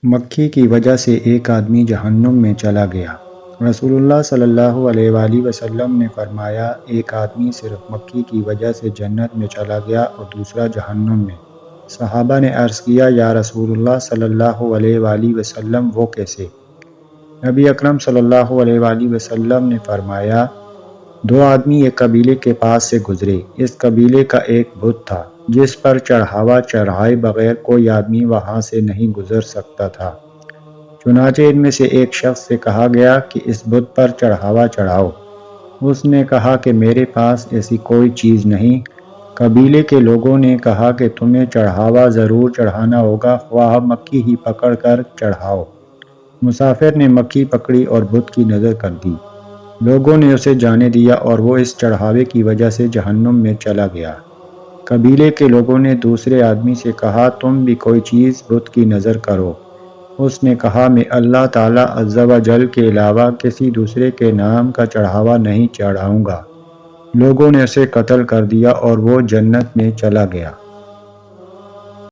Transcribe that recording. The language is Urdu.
مکھی کی وجہ سے ایک آدمی جہنم میں چلا گیا۔ رسول اللہ صلی اللہ علیہ وآلہ وسلم نے فرمایا، ایک آدمی صرف مکھی کی وجہ سے جنت میں چلا گیا اور دوسرا جہنم میں۔ صحابہ نے عرض کیا، یا رسول اللہ صلی اللہ علیہ وآلہ وسلم وہ کیسے؟ نبی اکرم صلی اللہ علیہ وآلہ وسلم نے فرمایا، دو آدمی ایک قبیلے کے پاس سے گزرے۔ اس قبیلے کا ایک بت تھا جس پر چڑھاوا چڑھائے بغیر کوئی آدمی وہاں سے نہیں گزر سکتا تھا۔ چنانچہ ان میں سے ایک شخص سے کہا گیا کہ اس بت پر چڑھاوا چڑھاؤ۔ اس نے کہا کہ میرے پاس ایسی کوئی چیز نہیں۔ قبیلے کے لوگوں نے کہا کہ تمہیں چڑھاوا ضرور چڑھانا ہوگا، خواہ مکھی ہی پکڑ کر چڑھاؤ۔ مسافر نے مکھی پکڑی اور بت کی نذر کر دی۔ لوگوں نے اسے جانے دیا اور وہ اس چڑھاوے کی وجہ سے جہنم میں چلا گیا۔ قبیلے کے لوگوں نے دوسرے آدمی سے کہا، تم بھی کوئی چیز بت کی نذر کرو۔ اس نے کہا، میں اللہ تعالیٰ عز و جل کے علاوہ کسی دوسرے کے نام کا چڑھاوا نہیں چڑھاؤں گا۔ لوگوں نے اسے قتل کر دیا اور وہ جنت میں چلا گیا۔